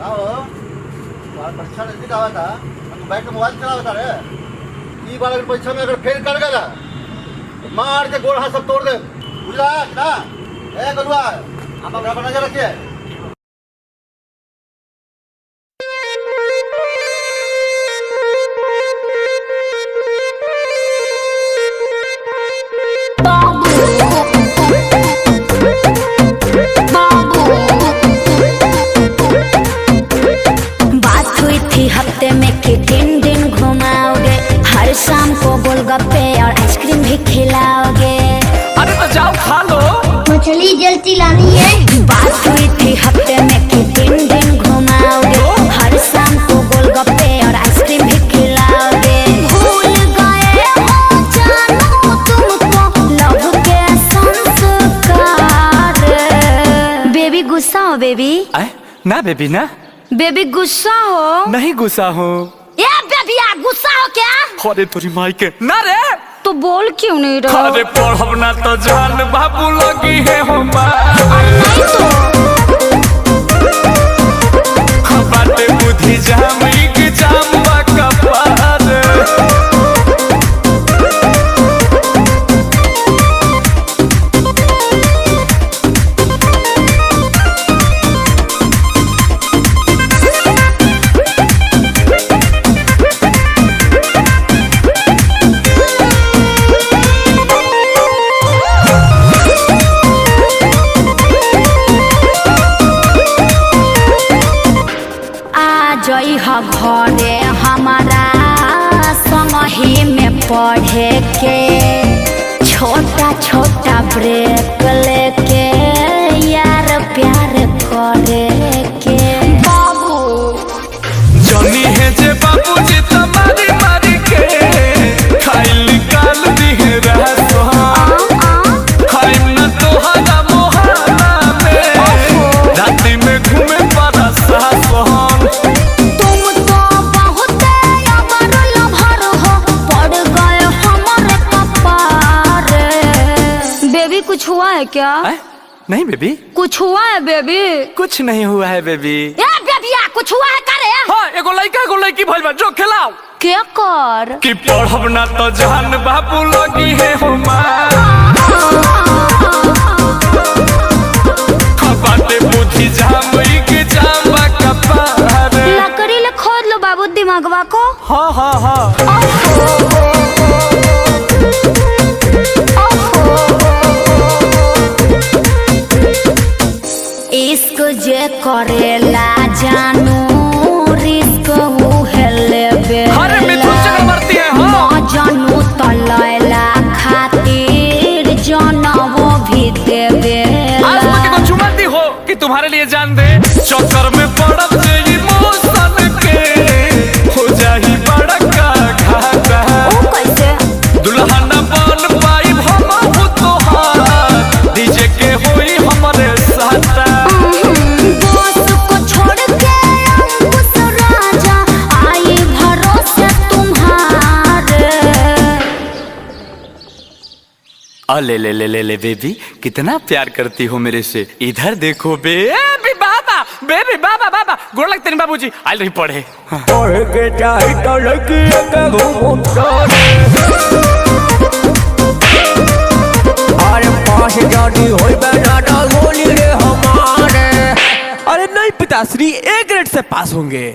परीक्षा नजदीक आवा था तू बैठ के मोबाइल चलावा था रे। ई बार अगर परीक्षा में अगर फेल कर गया तो मार के गोड़ हाथ सब तोड़ दे, बुझला ना? ए गलुआ, आप अपना पर नजर रखिए। हफ्ते में कि 3 दिन घुमाओगे, हर शाम को गोलगप्पे और आइसक्रीम भी खिलाओगे। अरे तो जाओ खा लो। मछली जल्दी लानी है। बात हुई थी हफ्ते में कि 3 दिन घुमाओगे, हर शाम को गोलगप्पे और आइसक्रीम भी खिलाओगे। भूल गए हो जानू तुमको लव के संस्कार। बेबी गुस्सा हो बेबी? ना बेबी ना। बेबी गुस्सा हो? नहीं गुस्सा हो। ये बेबिया गुस्सा हो क्या? अरे तोरी माई के ना रे। तो बोल क्यों नहीं रहा? अरे पढ़ब ना तो जान बाबू लगी है हम। नहीं तो बाटे बुद्धि जाम की जाम कपार। जई घरे हमारा संगही में पढ़े के, छोटा छोटा ब्रेक लेके यार प्यार करे के। बाबू जनी है जे बाबू जी तुम्हारी मारी के खाइल निकाल दी है रात। खाइल न तो हला मोहल्ला में राती में घूमे पड़ा साहब। कुछ हुआ है क्या? नहीं बेबी। कुछ हुआ है बेबी? कुछ नहीं हुआ है बेबी। बेबिया कुछ हुआ है करे? हाँ एगो लड़का एगो लड़की भइल बा, जो खिलाओ। क्या कर? कि पढ़ब ना तो जान बाबू लगी है हम। बाटे बुद्धि जाम की जाम कपार। लकड़ी ले खोद लो बाबू दिमागवा को। हाँ हाँ हाँ। इश्क जे करेला जानू रिस्क उहेले बे। अरे मिथुन चक्रवर्ती है हाँ। जानू तलैला खातिर जनवो भी देवे। आज मत को चुमाती हो कि तुम्हारे लिए जान दे। चक्कर में पड़ब जे इमोशन के हो जाही बड़ा का घाटा। ओ कैसे? दुल्हा न बन पाई हम तोहार, डीजे के होई हमारे साथ। ले ले ले ले ले बेबी, कितना प्यार करती हो मेरे से। इधर देखो बेबी बाबा, बेबी बाबा बाबा गोड़ लगते नहीं बाबूजी। आई नहीं पढ़े पढ़ के चाहे तो लड़की के अरे पास जाती होई बेटा गोली रे हमारे। अरे नहीं पिताश्री, A ग्रेड से पास होंगे।